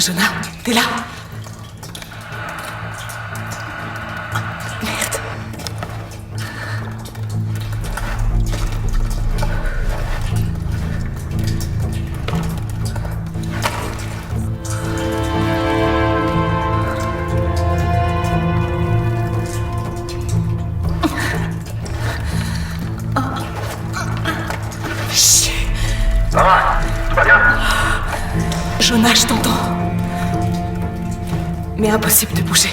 Jonah, t'es là? Merde. Chier. Ça va? Tout va bien? Jonah, je t'entends. Mais impossible de bouger.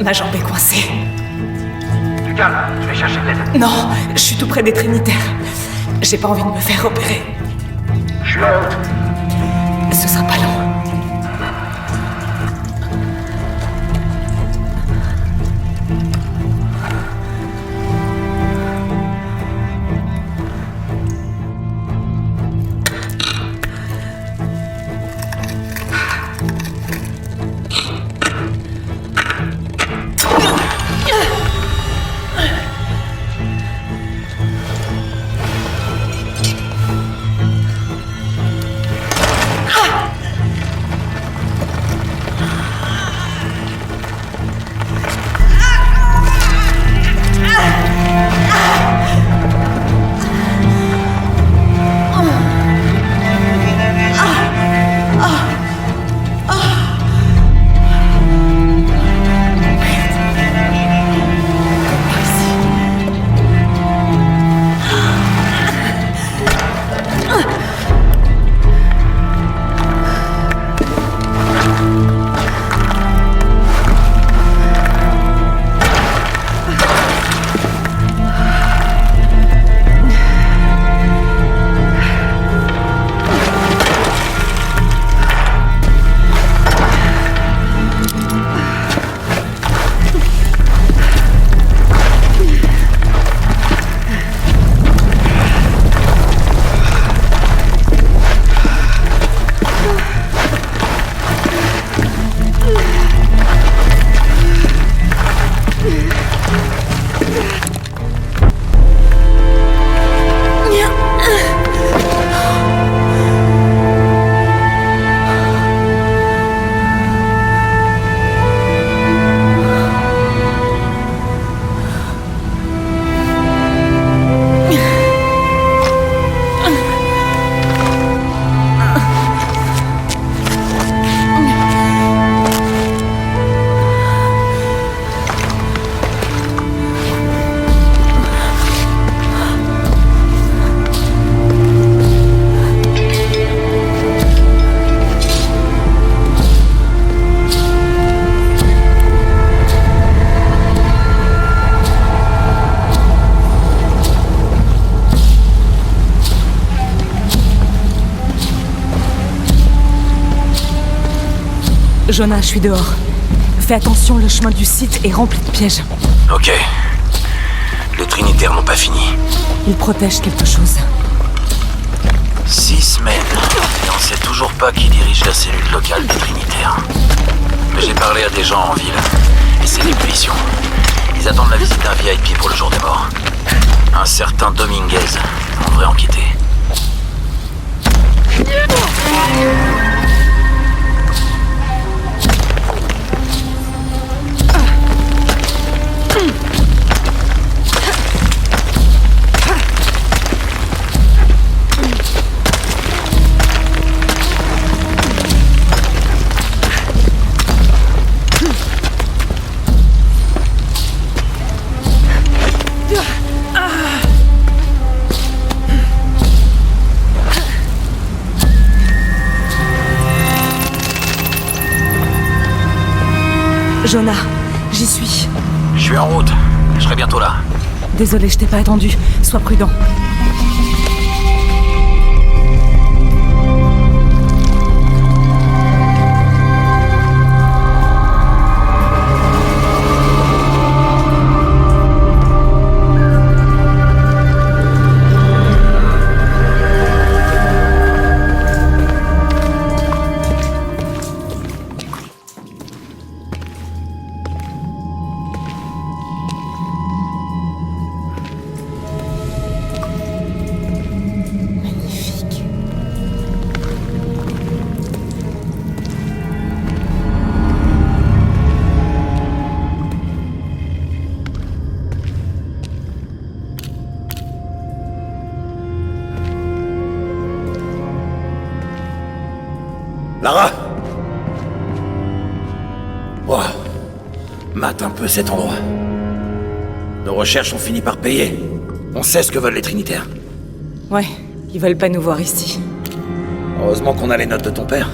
Ma jambe est coincée. Du calme, je vais chercher de l'aide. Non, je suis tout près des Trinitaires. J'ai pas envie de me faire opérer. Je suis en route. Ce sera pas long. Jonah, je suis dehors. Fais attention, le chemin du site est rempli de pièges. Ok. Les Trinitaires n'ont pas fini. Ils protègent quelque chose. 6 semaines. Et on sait toujours pas qui dirige la cellule locale des Trinitaires. Mais j'ai parlé à des gens en ville. Et c'est l'ébullition. Ils attendent la visite d'un VIP pour le jour des morts. Un certain Dominguez. On devrait enquêter. Jonah, j'y suis. Je suis en route. Je serai bientôt là. Désolé, je t'ai pas attendu. Sois prudent. Lara! Wow. Mate un peu cet endroit. Nos recherches ont fini par payer. On sait ce que veulent les Trinitaires. Ouais, ils veulent pas nous voir ici. Heureusement qu'on a les notes de ton père.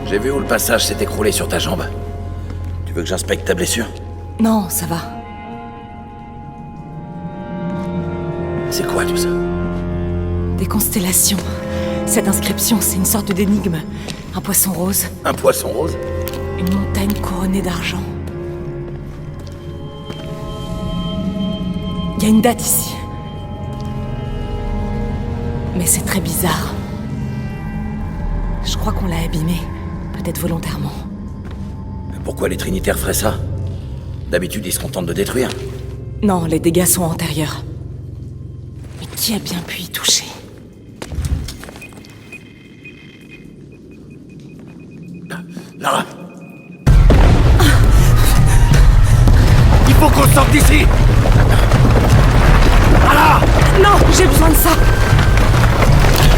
J'ai vu où le passage s'est écroulé sur ta jambe. Tu veux que j'inspecte ta blessure? Non, ça va. C'est quoi tout ça? Des constellations. Cette inscription, c'est une sorte d'énigme. Un poisson rose, Un poisson rose? une montagne couronnée d'argent. Il y a une date ici. Mais c'est très bizarre. Je crois qu'on l'a abîmé. Peut-être volontairement. Pourquoi les Trinitaires feraient ça? D'habitude, ils se contentent de détruire. Non, les dégâts sont antérieurs. Mais qui a bien pu y toucher? Lara! Il faut qu'on sorte d'ici! Lara! Non, j'ai besoin de ça.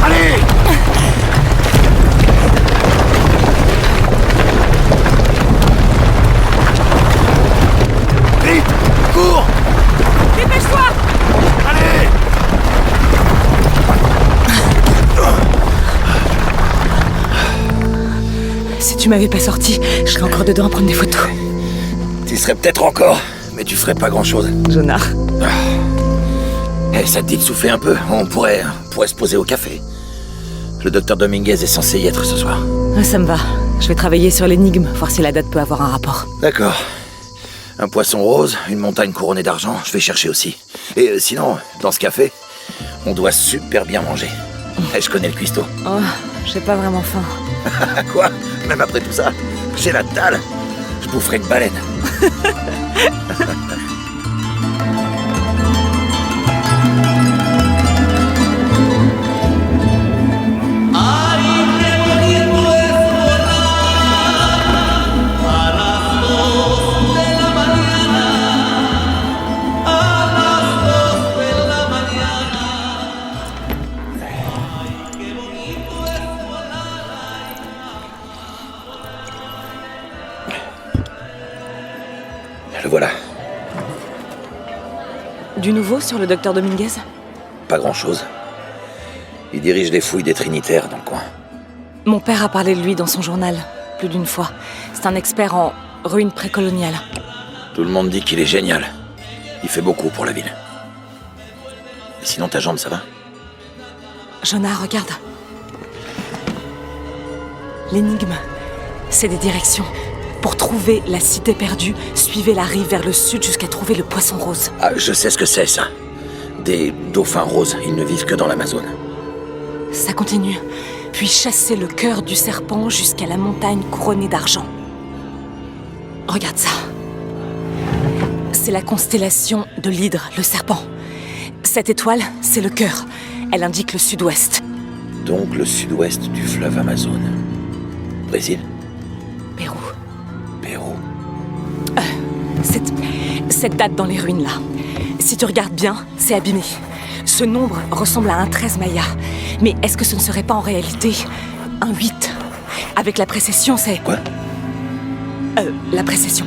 Allez! Vite! Cours! Dépêche-toi! Allez! Si tu m'avais pas sorti, je serais encore dedans à prendre des photos. Tu serais peut-être encore, mais tu ferais pas grand-chose. Jonar. Eh, ça te dit de souffler un peu? On pourrait se poser au café. Le docteur Dominguez est censé y être ce soir. Ça me va. Je vais travailler sur l'énigme, voir si la date peut avoir un rapport. D'accord. Un poisson rose, une montagne couronnée d'argent, je vais chercher aussi. Et sinon, dans ce café, on doit super bien manger. Et je connais le cuistot. Oh, j'ai pas vraiment faim. Quoi? Même après tout ça? J'ai la dalle. Je boufferai une baleine. Le voilà. Du nouveau sur le docteur Dominguez? Pas grand-chose. Il dirige les fouilles des Trinitaires dans le coin. Mon père a parlé de lui dans son journal, plus d'une fois. C'est un expert en ruines précoloniales. Tout le monde dit qu'il est génial. Il fait beaucoup pour la ville. Et sinon, ta jambe, ça va? Jonar, regarde. L'énigme, c'est des directions. Pour trouver la cité perdue, suivez la rive vers le sud jusqu'à trouver le poisson rose. Ah, je sais ce que c'est, ça. Des dauphins roses, ils ne vivent que dans l'Amazone. Ça continue. Puis chassez le cœur du serpent jusqu'à la montagne couronnée d'argent. Regarde ça. C'est la constellation de l'hydre, le serpent. Cette étoile, c'est le cœur. Elle indique le sud-ouest. Donc le sud-ouest du fleuve Amazone. Brésil? Pérou. Pérou. Cette date dans les ruines, là. Si tu regardes bien, c'est abîmé. Ce nombre ressemble à un 13 maya. Mais est-ce que ce ne serait pas en réalité un 8? Avec la précession, c'est... Quoi? La précession.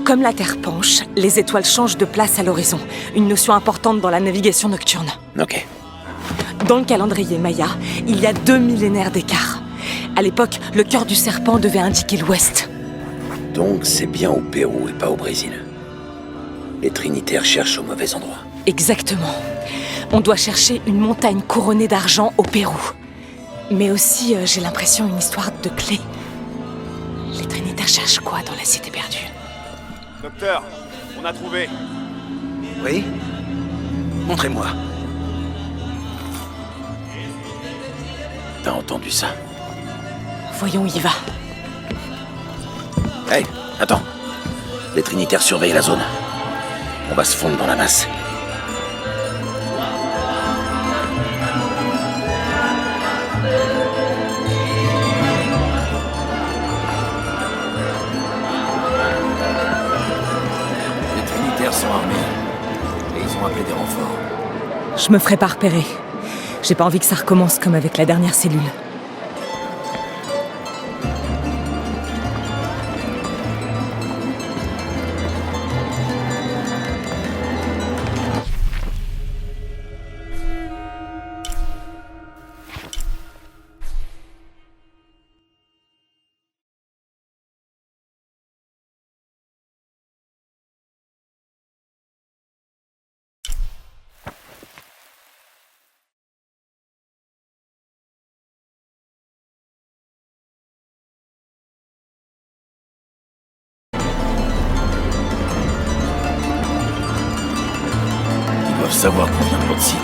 Comme la Terre penche, les étoiles changent de place à l'horizon. Une notion importante dans la navigation nocturne. Ok. Dans le calendrier maya, il y a 2 millénaires d'écart. À l'époque, le cœur du serpent devait indiquer l'ouest. Donc c'est bien au Pérou et pas au Brésil. Les Trinitaires cherchent au mauvais endroit. Exactement. On doit chercher une montagne couronnée d'argent au Pérou. Mais aussi, j'ai l'impression, une histoire de clé. Les Trinitaires cherchent quoi dans la cité perdue? Docteur, on a trouvé. Oui? Montrez-moi. T'as entendu ça? Voyons où il va. Hey, attends. Les Trinitaires surveillent la zone. On va se fondre dans la masse. Les Trinitaires sont armés. Et ils ont appelé des renforts. Je me ferai pas repérer. J'ai pas envie que ça recommence comme avec la dernière cellule. Ils doivent savoir qu'on vient de l'autre site.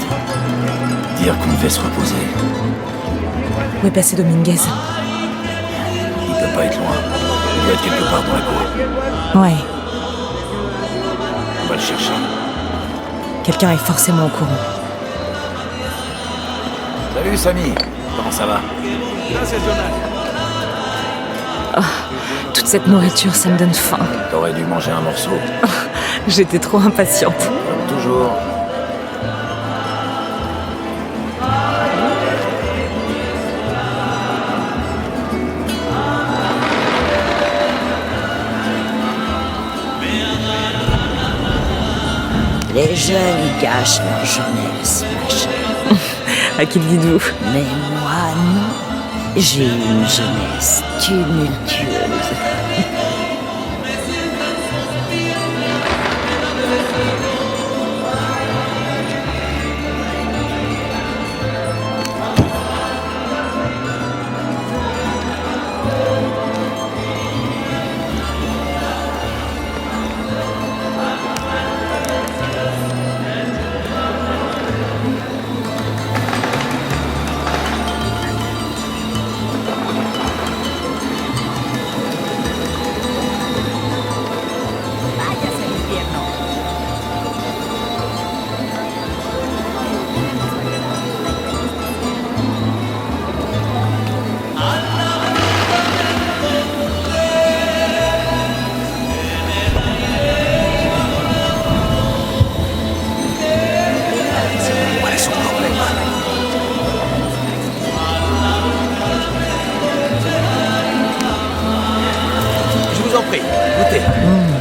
Dire qu'on devait se reposer. Où est passé Dominguez? Il peut pas être loin. Il doit être quelque part dans la cour. Ouais, On va le chercher. quelqu'un est forcément au courant. Salut Samy. Comment ça va? Toute cette nourriture, ça me donne faim. T'aurais dû manger un morceau. J'étais trop impatiente. Comme toujours. Les jeunes gâchent leur jeunesse, machin. À qui le dites-vous? Mais moi, non. J'ai une jeunesse tumultueuse.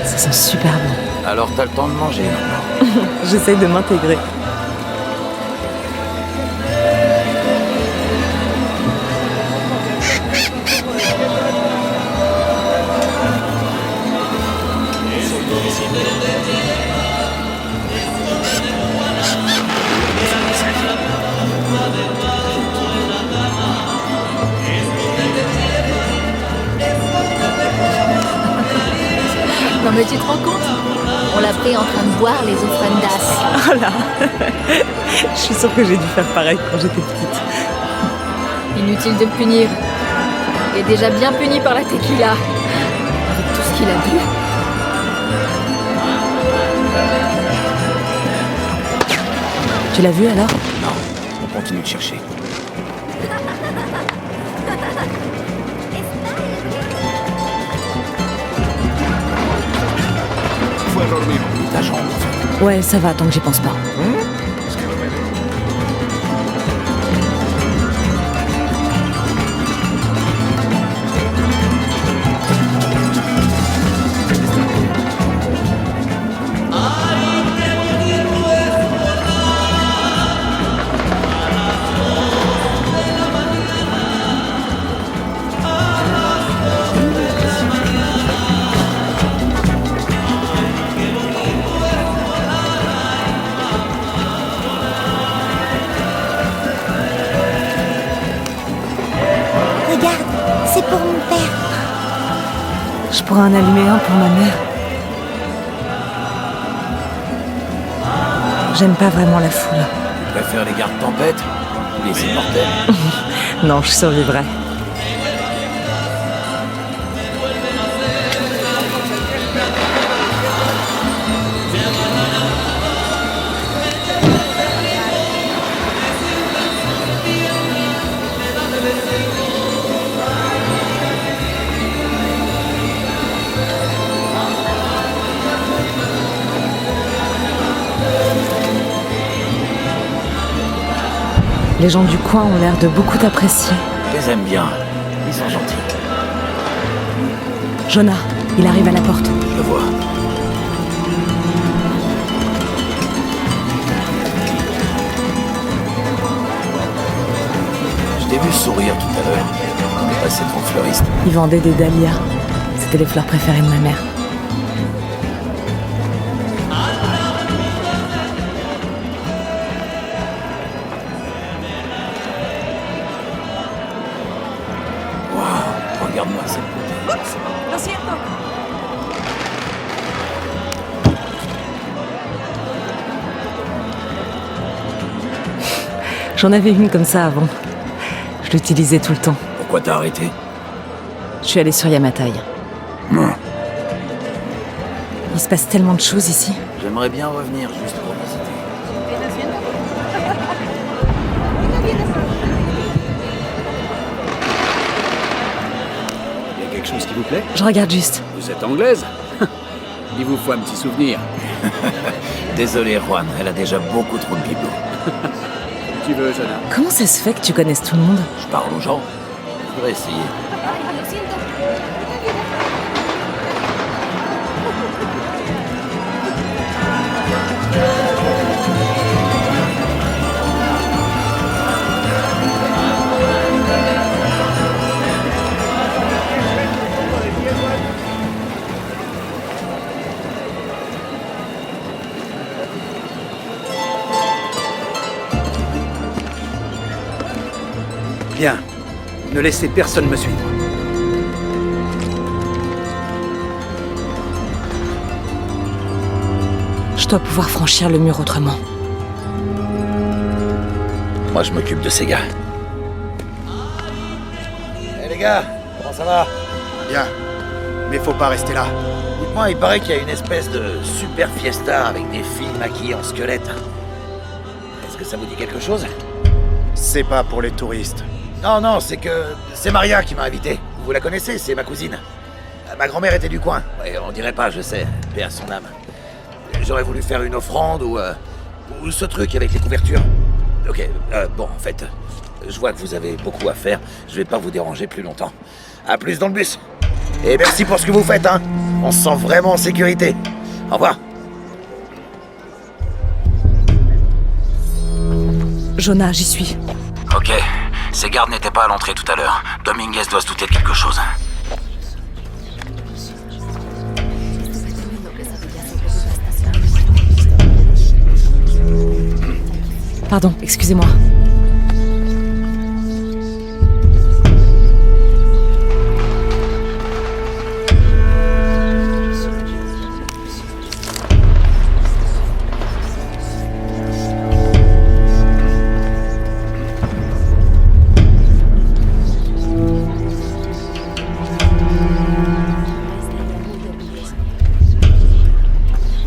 Ça sent super bon. Alors t'as le temps de manger maintenant. J'essaye de m'intégrer. Non mais tu te rends compte? On l'a pris en train de boire les ofrendas. Oh là. Je suis sûre que j'ai dû faire pareil quand j'étais petite. Inutile de le punir. Il est déjà bien puni par la tequila. Avec tout ce qu'il a bu. Tu l'as vu alors? Non, on continue de chercher. Ta jambe. Ouais, ça va tant que j'y pense pas. Regarde, c'est pour mon père. Je pourrais en allumer un pour ma mère. J'aime pas vraiment la foule. Tu préfères les gardes tempête ou les immortels? Non, je survivrai. Les gens du coin ont l'air de beaucoup t'apprécier. Je les aime bien. Ils sont gentils. Jonah, il arrive à la porte. Je le vois. Je t'ai vu sourire tout à l'heure. On est passé devant le fleuriste. Il vendait des dahlias. C'était les fleurs préférées de ma mère. Waouh, regarde-moi cette beauté. Lo siento. J'en avais une comme ça avant. Je l'utilisais tout le temps. Pourquoi t'as arrêté? Je suis allée sur Yamatai. Non. Il se passe tellement de choses ici. J'aimerais bien revenir juste pour visiter. Il y a quelque chose qui vous plaît? Je regarde juste. Vous êtes anglaise? Il vous faut un petit souvenir. Désolé, Juan, elle a déjà beaucoup trop de bibelots. Tu veux, Jonah? Comment ça se fait que tu connaisses tout le monde? Je parle aux gens. Je voudrais essayer. Bien. Ne laissez personne me suivre. Je dois pouvoir franchir le mur autrement. Moi, je m'occupe de ces gars. Hé les gars, comment ça va? Bien. Mais faut pas rester là. Dites-moi, il paraît qu'il y a une espèce de super fiesta avec des filles maquillées en squelette. Est-ce que ça vous dit quelque chose? C'est pas pour les touristes. Non, c'est que... C'est Maria qui m'a invité. Vous la connaissez, c'est ma cousine. Ma grand-mère était du coin. Ouais, on dirait pas, je sais. Paix à son âme. J'aurais voulu faire une offrande ou ce truc avec les couvertures. Ok, bon, en fait, je vois que vous avez beaucoup à faire. Je vais pas vous déranger plus longtemps. À plus dans le bus. Et merci pour ce que vous faites, hein. On se sent vraiment en sécurité. Au revoir. Jonah, j'y suis. Ok. Ces gardes n'étaient pas à l'entrée tout à l'heure. Dominguez doit se douter de quelque chose. Pardon, excusez-moi.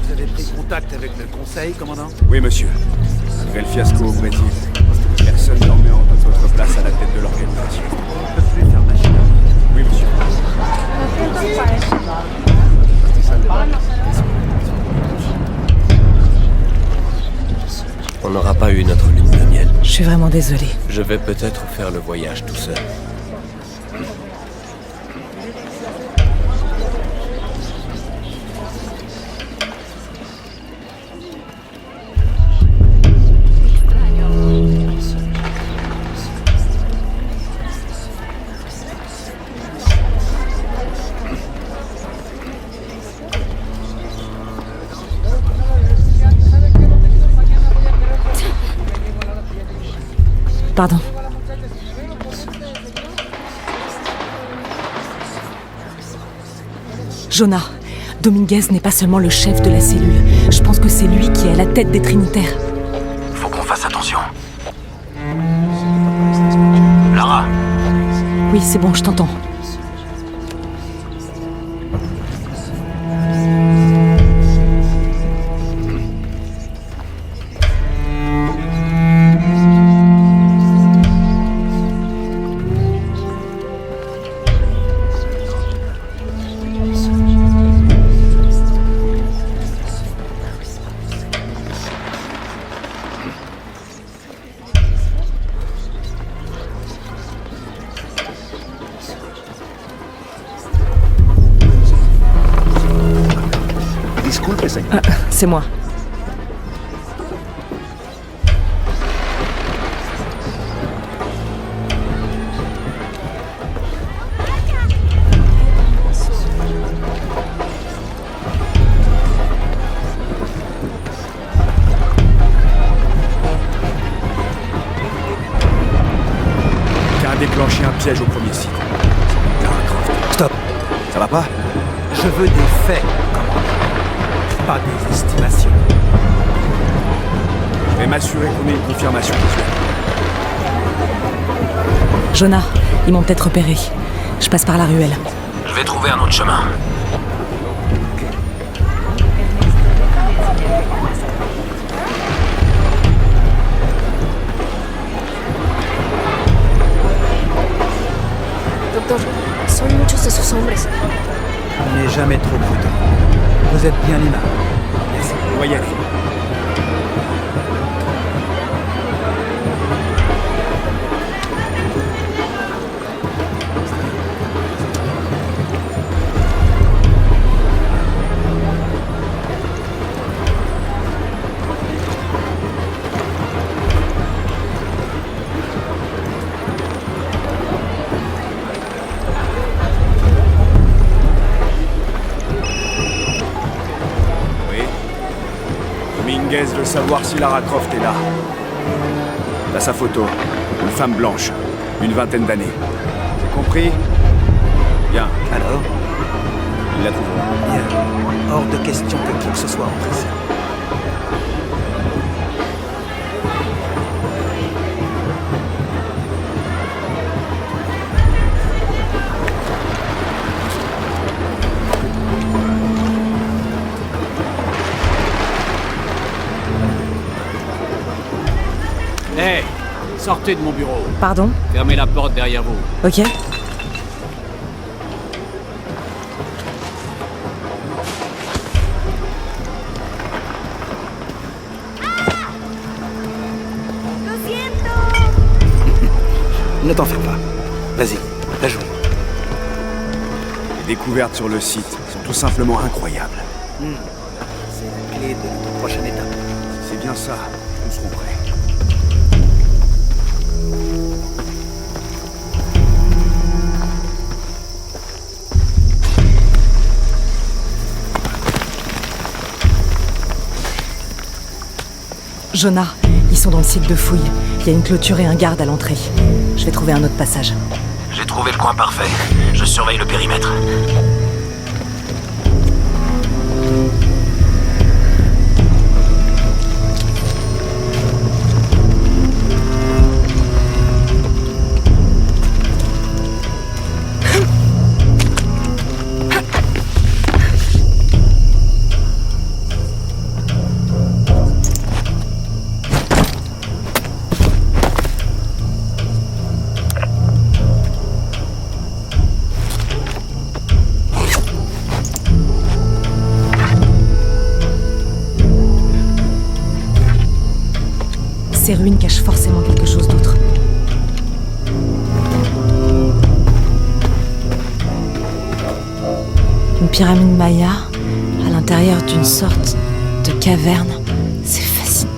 Vous avez pris contact avec le conseil, commandant? Oui, monsieur. Après le fiasco au Brésil, personne ne remet en doute votre place à la tête de l'organisation. On ne peut plus faire machine. Oui, monsieur. On n'aura pas eu notre lune de miel. Je suis vraiment désolée. Je vais peut-être faire le voyage tout seul. Pardon. Jonah, Dominguez n'est pas seulement le chef de la cellule. Je pense que c'est lui qui est à la tête des Trinitaires. Faut qu'on fasse attention. Lara, Oui, c'est bon, je t'entends. c'est? C'est moi. Déclencher un piège au premier site. Lara Croft. Stop. Ça va pas? Je veux des faits, commandant. Pas des estimations. Je vais m'assurer qu'on ait une confirmation visuelle. Jonah, ils m'ont peut-être repéré. Je passe par la ruelle. Je vais trouver un autre chemin. Doctor, son muchos de sus hombres. On n'est jamais trop prudent. Vous êtes bien aimable. Merci. On va y aller. Dominguez veut savoir si Lara Croft est là. T'as sa photo. Une femme blanche. Une vingtaine d'années. C'est compris? Bien. Alors? Il l'a trouvé. Bien. Hors de question que qui que ce soit entre ici. Hé, sortez de mon bureau. Pardon? Fermez la porte derrière vous. Ok. Ne t'en fais pas. Vas-y, la joue. Les découvertes sur le site sont tout simplement incroyables. C'est la clé de notre prochaine étape. Si c'est bien ça, nous serons prêts. Jonah, ils sont dans le site de fouille. Il y a une clôture et un garde à l'entrée. Je vais trouver un autre passage. J'ai trouvé le coin parfait. Je surveille le périmètre. Ces ruines cachent forcément quelque chose d'autre. Une pyramide maya à l'intérieur d'une sorte de caverne. C'est fascinant.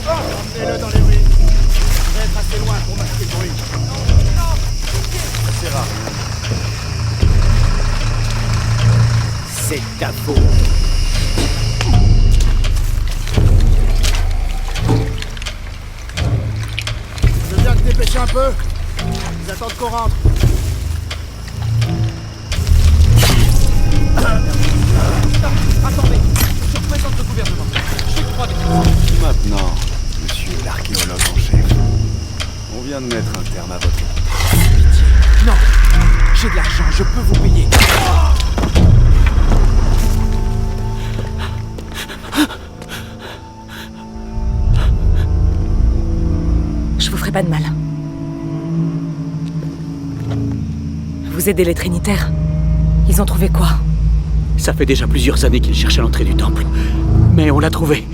Emmenez-le dans les ruines. Je vais être assez loin pour masquer le bruit. C'est rare. C'est ta faute. Je viens de dépêcher un peu. Ils attendent qu'on rentre. Attendez, je représente le gouvernement. J'ai 3 décisions. Maintenant, monsieur l'archéologue en chef, on vient de mettre un terme à votre... Non, j'ai de l'argent, je peux vous payer. Je vous ferai pas de mal. Vous aidez les Trinitaires. Ils ont trouvé quoi? Ça fait déjà plusieurs années qu'il cherche à l'entrée du temple. Mais on l'a trouvé.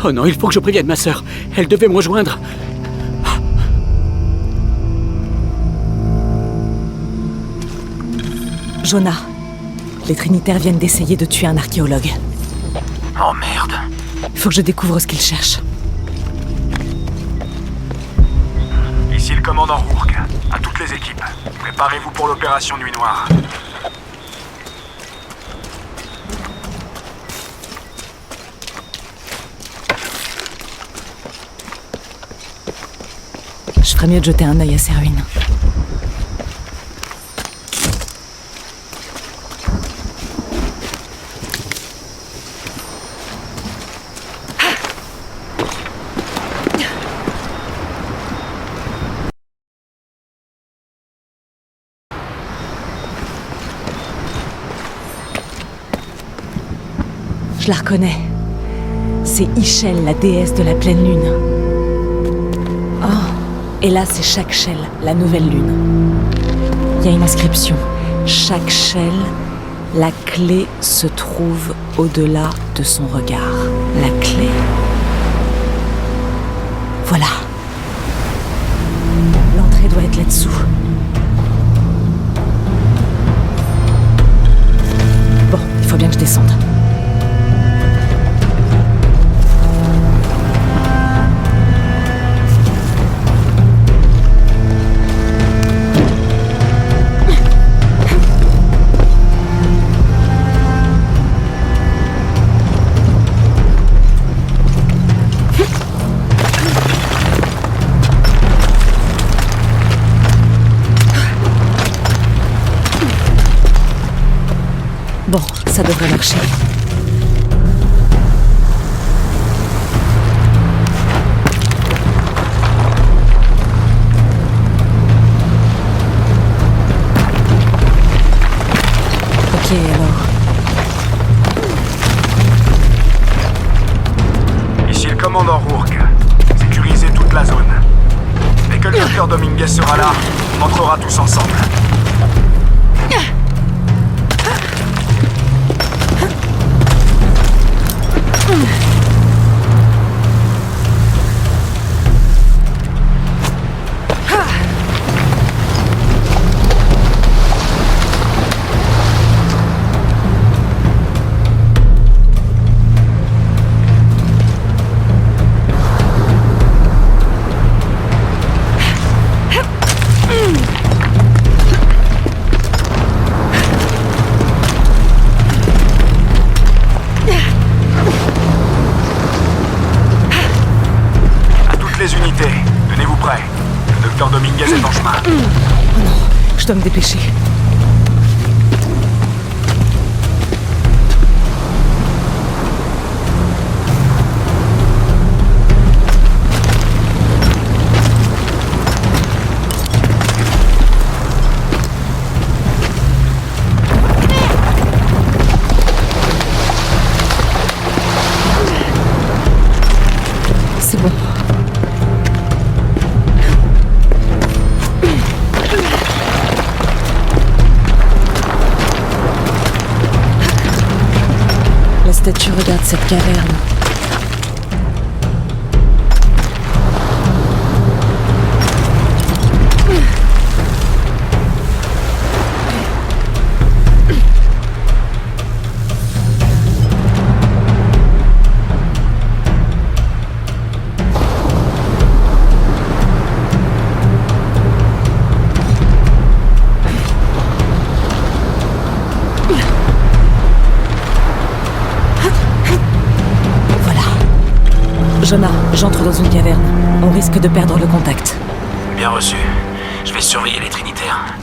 Oh non, il faut que je prévienne ma sœur. Elle devait me rejoindre. Jonah, les Trinitaires viennent d'essayer de tuer un archéologue. Oh merde. Il faut que je découvre ce qu'ils cherchent. Ici le commandant Rourke. À toutes les équipes. Préparez-vous pour l'opération Nuit Noire. Je ferais mieux de jeter un œil à ces ruines. Je la reconnais. C'est Ischel, la déesse de la pleine lune. Oh, et là c'est chaque Shell, la nouvelle lune. Il y a une inscription. Chaque Shell, la clé se trouve au-delà de son regard. La clé. Voilà. L'entrée doit être là-dessous. Bon, il faut bien que je descende. Bon, ça devrait marcher. Ok, alors. Ici le commandant Rourke. Sécurisez toute la zone. Dès que le docteur Dominguez sera là, on entrera tous ensemble. Tenez-vous prêts. Le docteur Dominguez est en chemin. Oh non, je dois me dépêcher. C'est bon. La statue regarde cette caverne. Jonah, j'entre dans une caverne. On risque de perdre le contact. Bien reçu. Je vais surveiller les Trinitaires.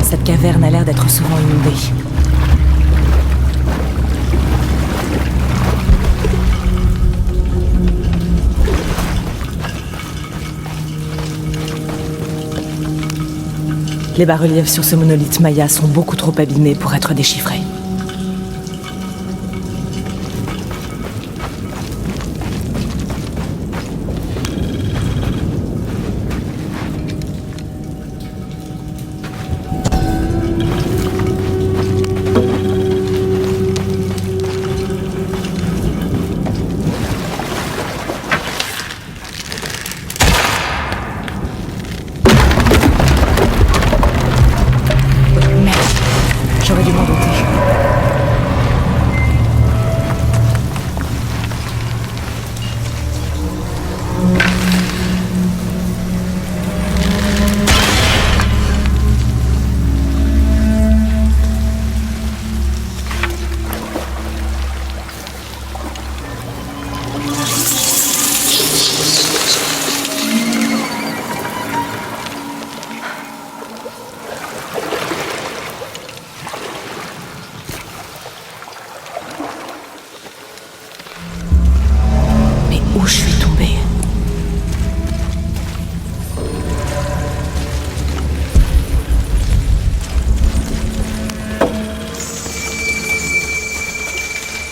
Cette caverne a l'air d'être souvent inondée. Les bas-reliefs sur ce monolithe maya sont beaucoup trop abîmés pour être déchiffrés.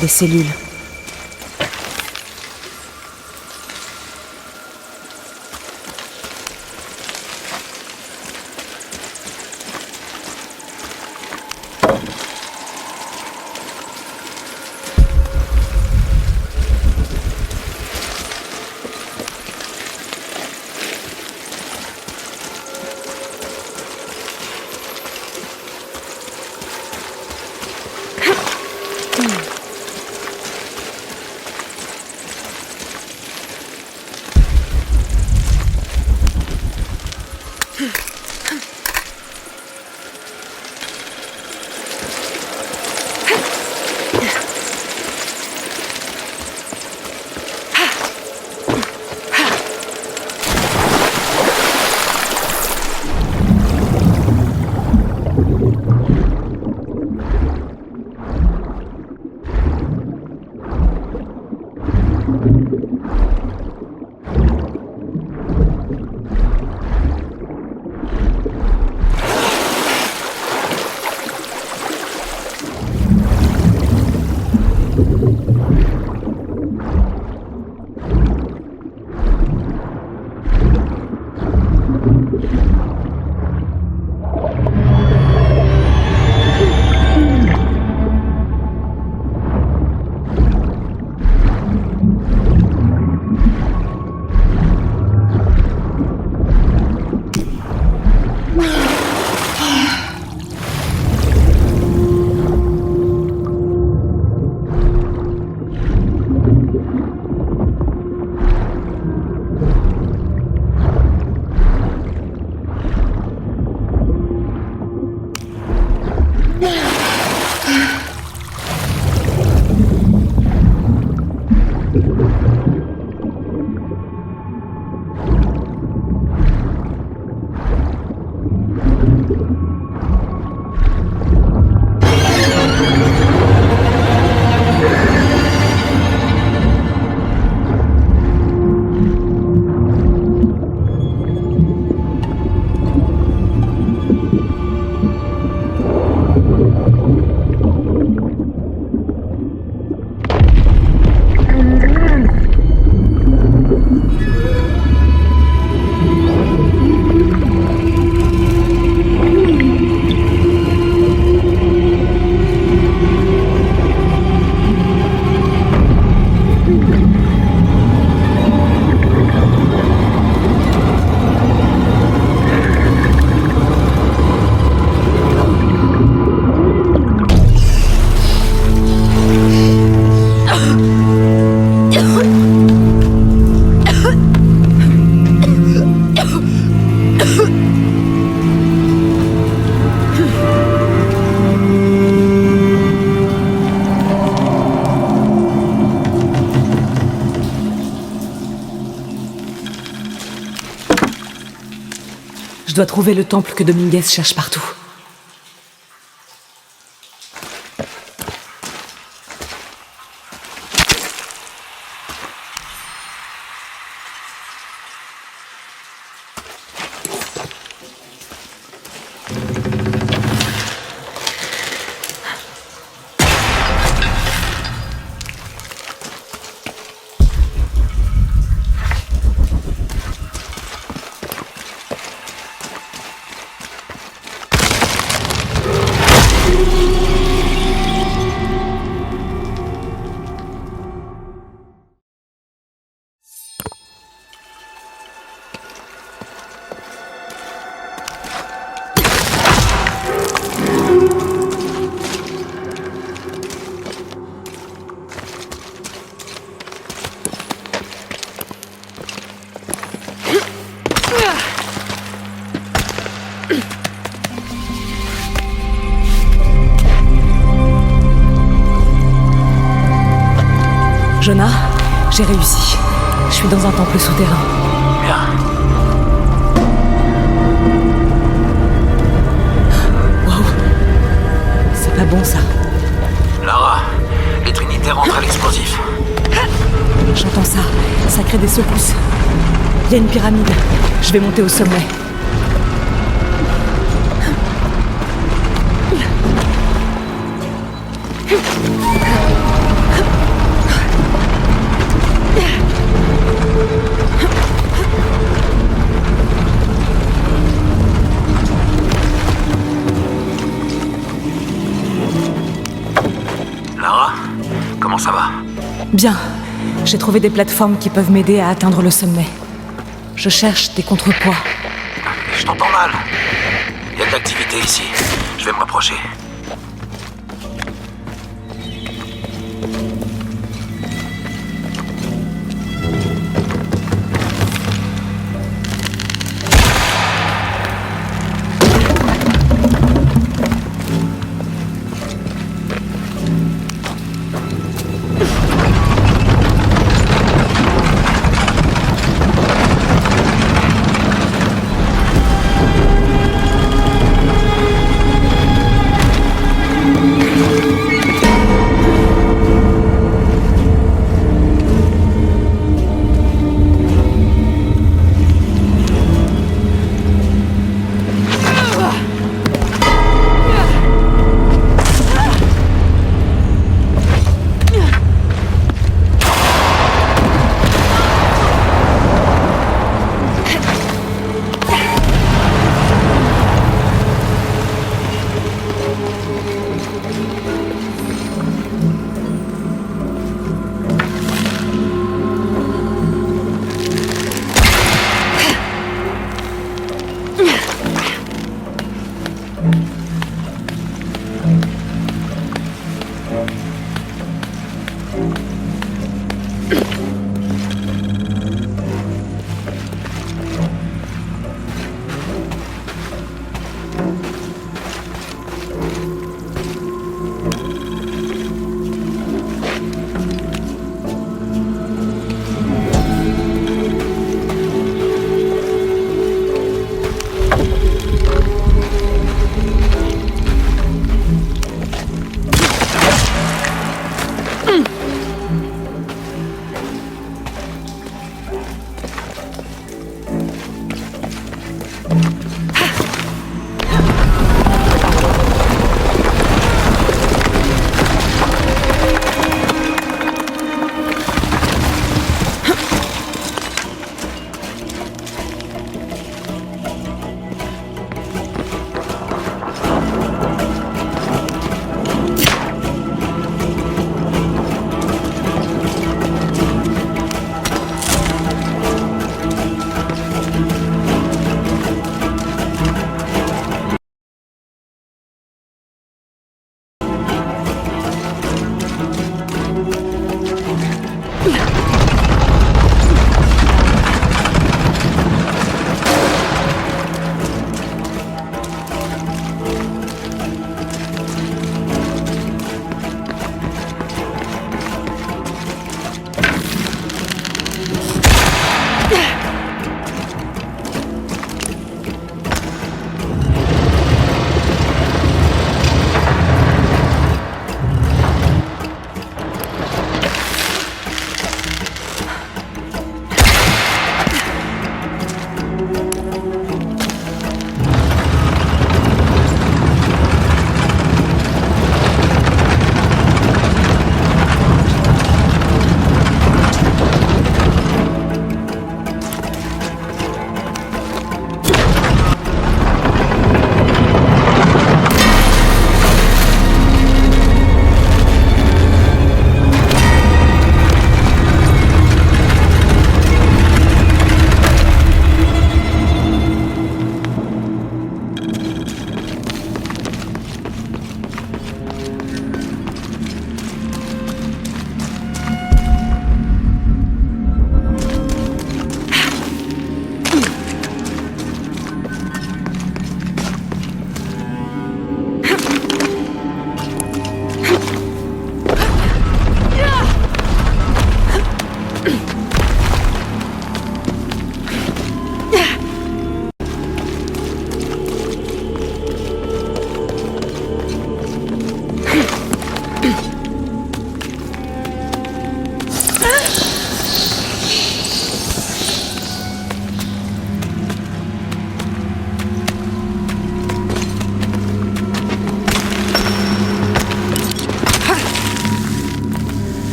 Des cellules. Je dois trouver le temple que Dominguez cherche partout. Jonah, j'ai réussi. Je suis dans un temple souterrain. Bien. Wow. C'est pas bon ça. Lara, les Trinitaires entrent à l'explosif. J'entends ça. Ça crée des secousses. Il y a une pyramide. Je vais monter au sommet. Lara, comment ça va? Bien. J'ai trouvé des plateformes qui peuvent m'aider à atteindre le sommet. Je cherche des contrepoids. Je t'entends mal. Il y a de l'activité ici. Je vais me rapprocher.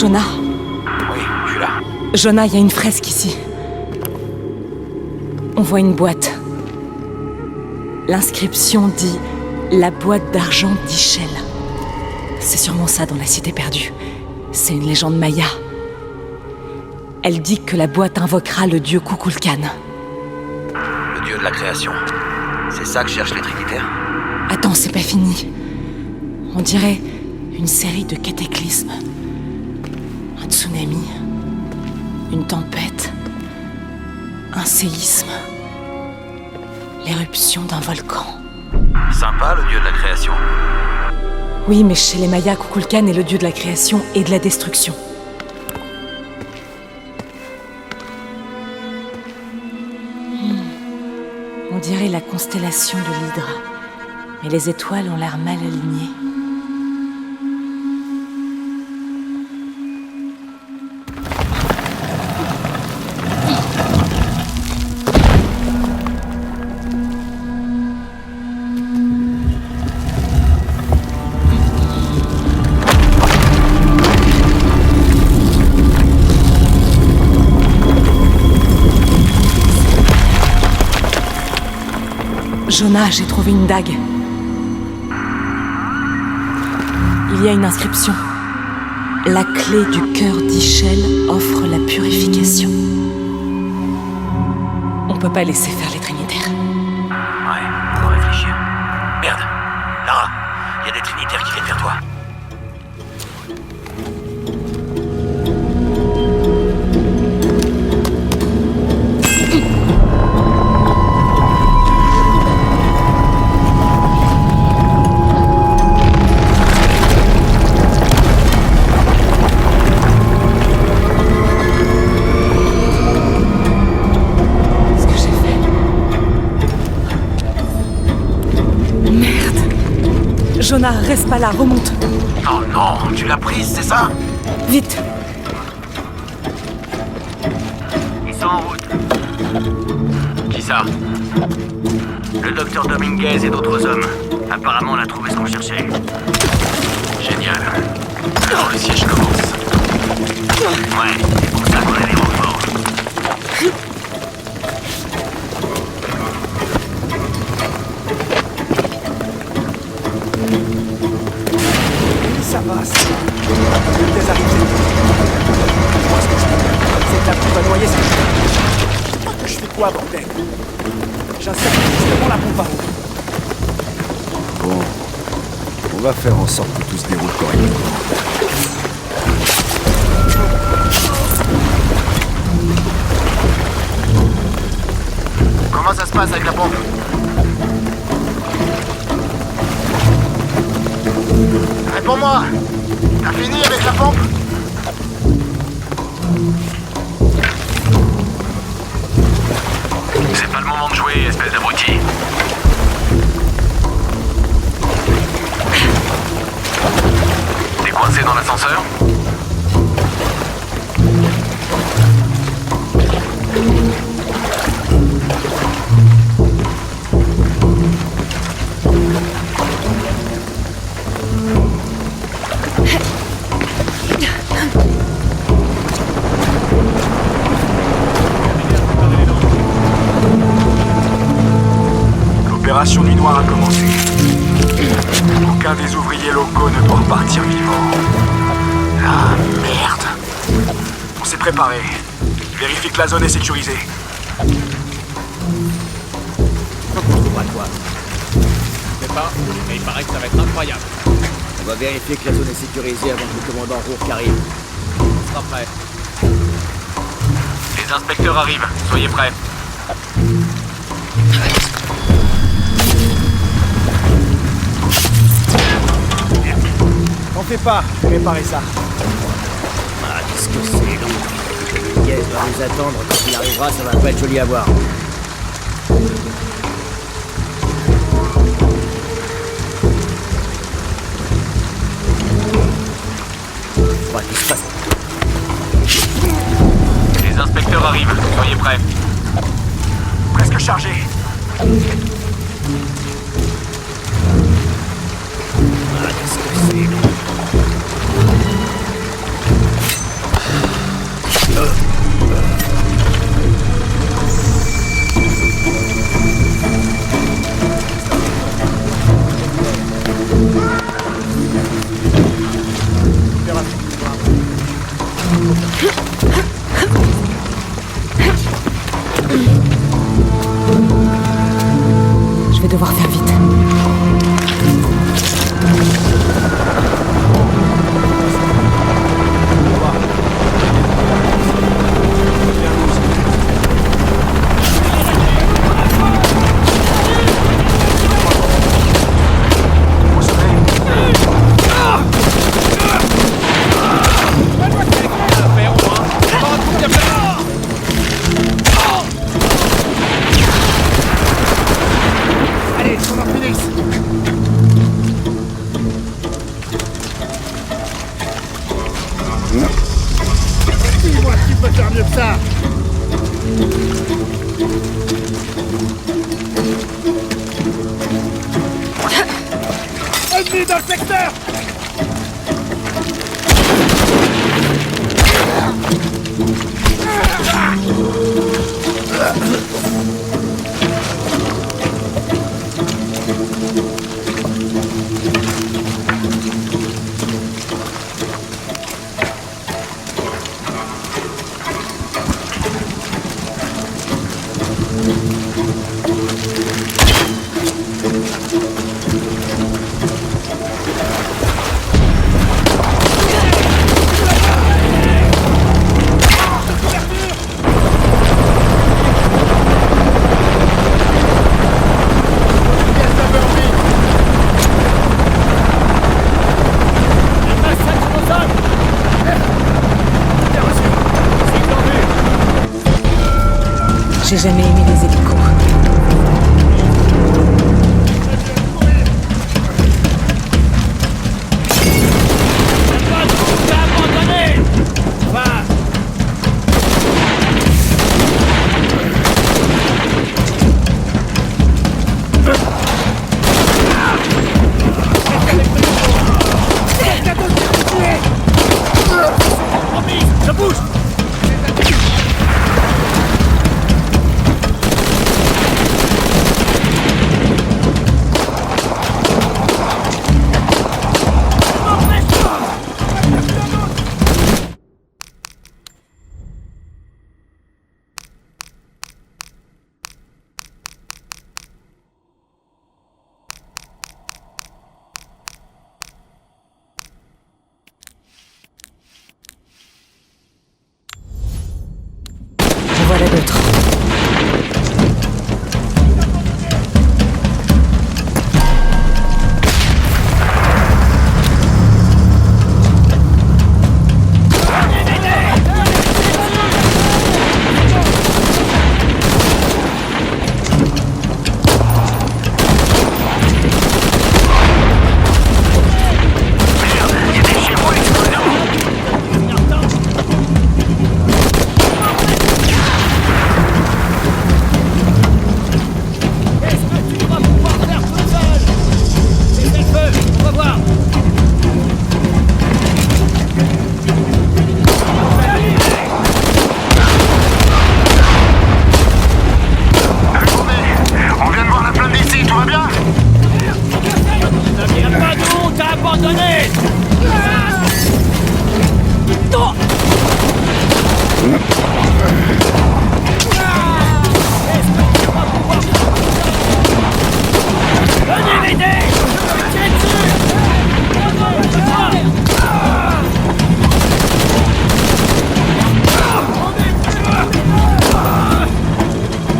Jonah, Oui, je suis là. Jonah, il y a une fresque ici. On voit une boîte. L'inscription dit « La boîte d'argent d'Ischel ». C'est sûrement ça dans la cité perdue. C'est une légende maya. Elle dit que la boîte invoquera le dieu Kukulkan. Le dieu de la création. C'est ça que cherchent les Trinitaires? Attends, c'est pas fini. On dirait une série de cataclysmes. Un tsunami. Une tempête. Un séisme. L'éruption d'un volcan. Sympa, le dieu de la création. Oui, mais chez les Mayas, Kukulkan est le dieu de la création et de la destruction. On dirait la constellation de l'Hydre. Mais les étoiles ont l'air mal alignées. Jonah, j'ai trouvé une dague. Il y a une inscription. La clé du cœur d'Ischel offre la purification. On peut pas laisser faire les Trinitaires. Ouais, faut réfléchir. Merde, Lara, il y a des Trinitaires qui viennent vers toi. Jonah, reste pas là, remonte. Oh non, tu l'as prise, c'est ça? Vite. Ils sont en route. Qui ça? Le docteur Dominguez et d'autres hommes. Apparemment, on a trouvé ce qu'on cherchait. Génial. Alors le siège commence. Ouais, c'est pour ça qu'on a des renforts. Ça passe. Le gaz arrive. Moi, ce que je fais, c'est que la pompe va noyer ça. Je fais quoi, bordel? J'insère justement la pompe à eau. Bon. On va faire en sorte que tout se déroule correctement. Comment ça se passe avec la pompe? Réponds-moi! T'as fini avec la pompe? C'est pas le moment de jouer, espèce d'abruti. T'es coincé dans l'ascenseur? L'opération Nuit Noire a commencé. Aucun des ouvriers locaux ne doit repartir vivant. Ah, merde. On s'est préparé. Vérifie que la zone est sécurisée. On trouvera quoi? Je sais pas, mais il paraît que ça va être incroyable. On va vérifier que la zone est sécurisée avant que le commandant Rourke arrive. On sera prêt. Les inspecteurs arrivent, soyez prêts. T'en fais pas, je vais réparer ça. Ah, qu'est-ce que c'est? Dominguez va nous attendre. Quand il arrivera, ça va pas être joli à voir. Ouais, qu'est-ce qui se passe? Les inspecteurs arrivent, soyez prêts. Presque chargé. Ah, qu'est-ce que c'est? faire mieux que ça. Ennemi dans le secteur. J'ai jamais aimé les hélicos. Je bouge. Voilà d'autres.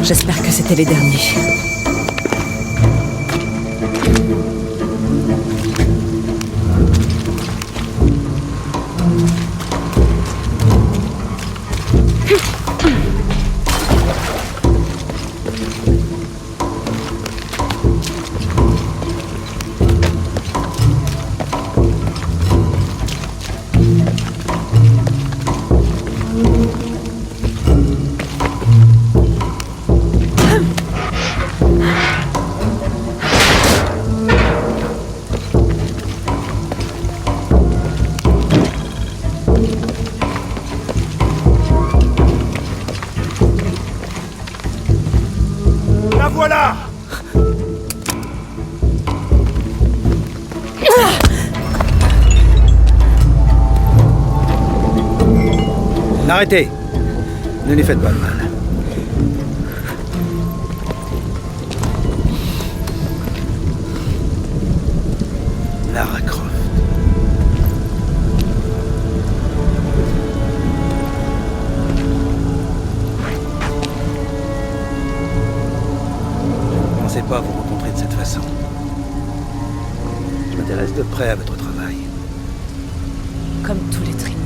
J'espère que c'était les derniers. La voilà. Arrêtez. Ne lui faites pas de mal. Lara Croft. Je ne pensais pas vous rencontrer de cette façon. Je m'intéresse de près à votre travail. Comme tous les Trinitaires.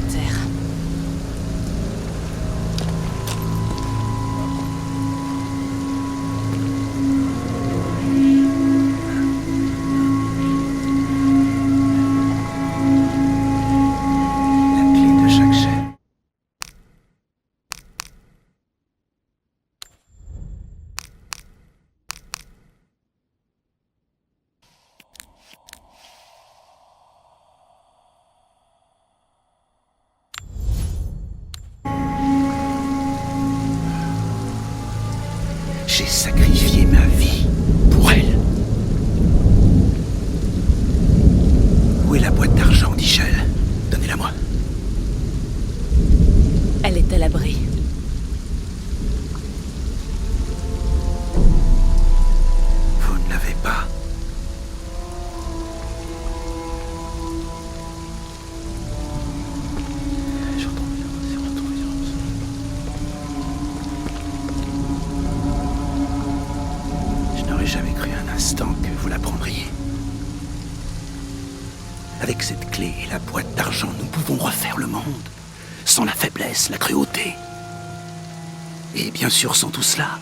sacrifié ma vie pour elle. Où est la boîte d'argent d'Ichel? Donnez-la-moi. Elle est à l'abri. Vous ne l'avez pas. Je n'aurais jamais cru un instant que vous la prendriez. Avec cette clé et la boîte d'argent, nous pouvons refaire le monde. Sans la faiblesse, la cruauté. Et bien sûr sans tout cela.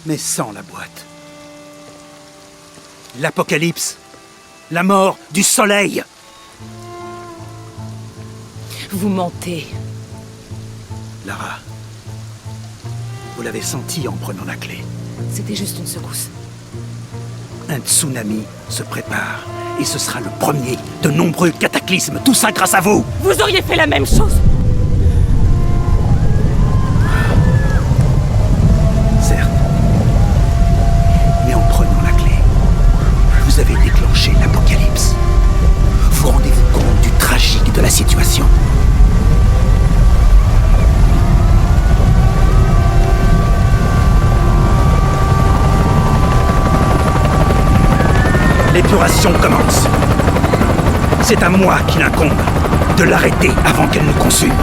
Mais sans la boîte. L'apocalypse. La mort du soleil. Vous mentez. Lara, vous l'avez senti en prenant la clé. C'était juste une secousse. Un tsunami se prépare. Et ce sera le premier de nombreux cataclysmes. Tout ça grâce à vous. Vous auriez fait la même chose. Certes. Mais en prenant la clé, vous avez déclenché l'apocalypse. Vous rendez-vous compte du tragique de la situation? L'épuration commence. C'est à moi qu'il incombe de l'arrêter avant qu'elle nous consume.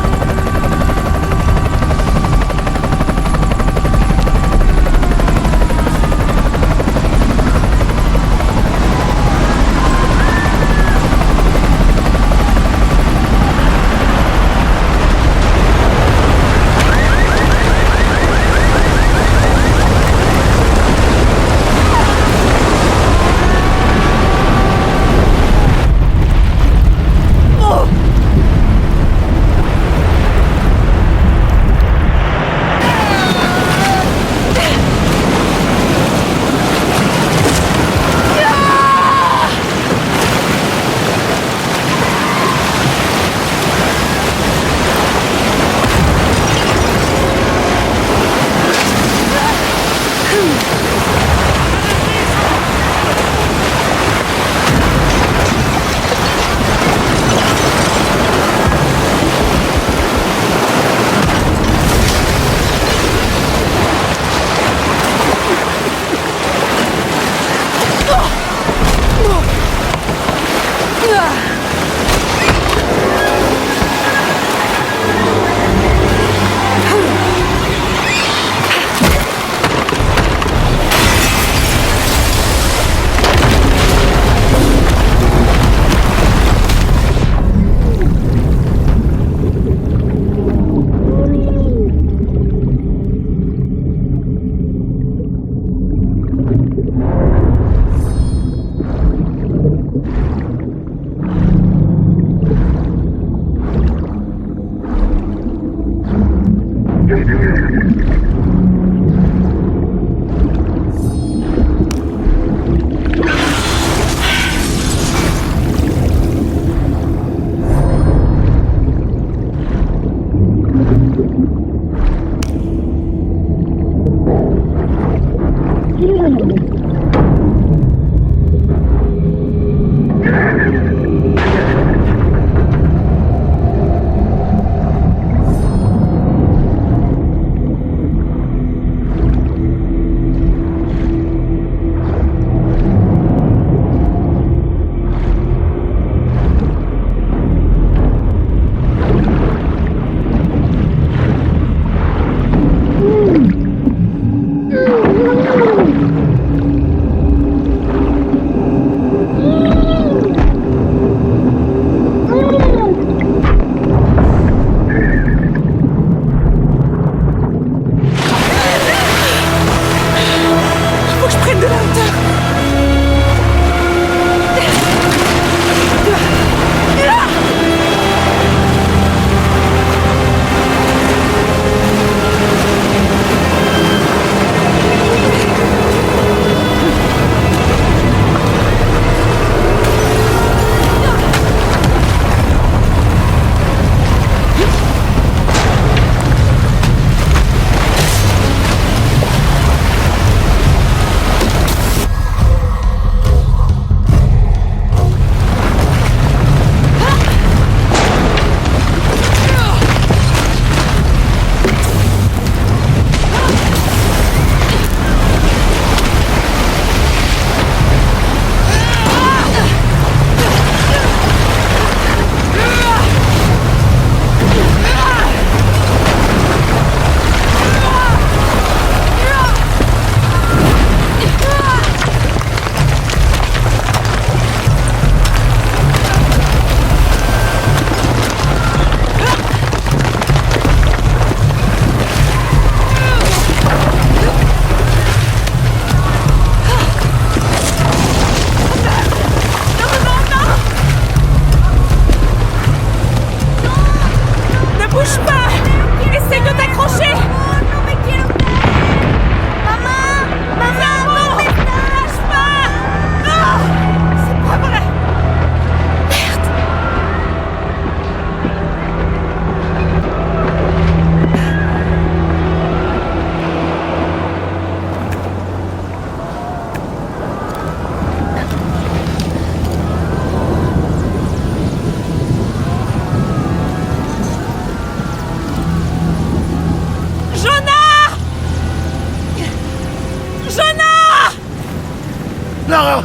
Lara!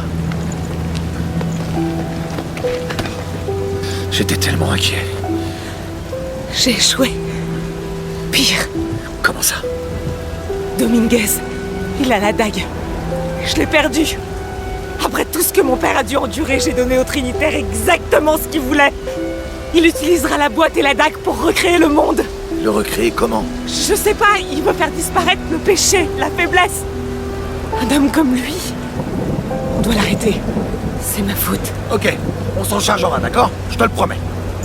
J'étais tellement inquiet. J'ai échoué. Pire, Comment ça? Dominguez, il a la dague. Je l'ai perdue. Après tout ce que mon père a dû endurer, j'ai donné au Trinitaire exactement ce qu'il voulait. Il utilisera la boîte et la dague pour recréer le monde. Le recréer comment? Je sais pas, il veut faire disparaître le péché, la faiblesse. Un homme comme lui, on doit l'arrêter. C'est ma faute. Ok, on s'en chargera, d'accord? Je te le promets.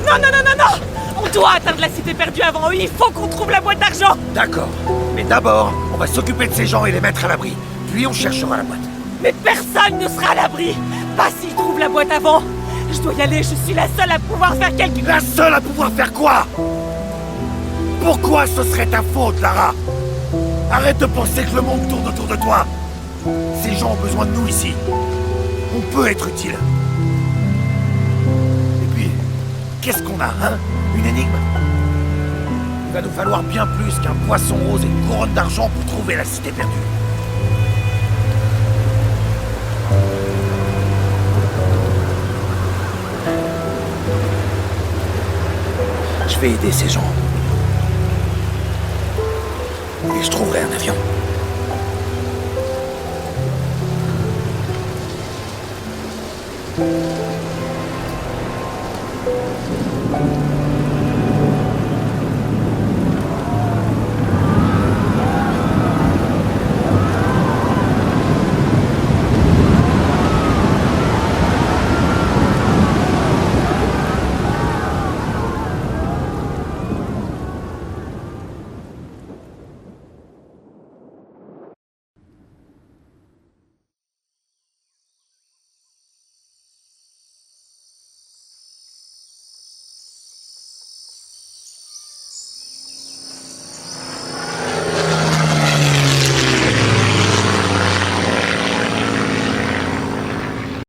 Non, non, non, non, non! On doit atteindre la cité perdue avant eux, il faut qu'on trouve la boîte d'argent! D'accord. Mais d'abord, on va s'occuper de ces gens et les mettre à l'abri. Puis on cherchera la boîte. Mais personne ne sera à l'abri! Pas s'ils trouvent la boîte avant! Je dois y aller, je suis la seule à pouvoir faire quelque chose! La seule à pouvoir faire quoi? Pourquoi ce serait ta faute, Lara? Arrête de penser que le monde tourne autour de toi. Ces gens ont besoin de nous ici. On peut être utile. Et puis, qu'est-ce qu'on a, hein? Une énigme? Il va nous falloir bien plus qu'un poisson rose et une couronne d'argent pour trouver la cité perdue. Je vais aider ces gens. Et je trouverai un avion.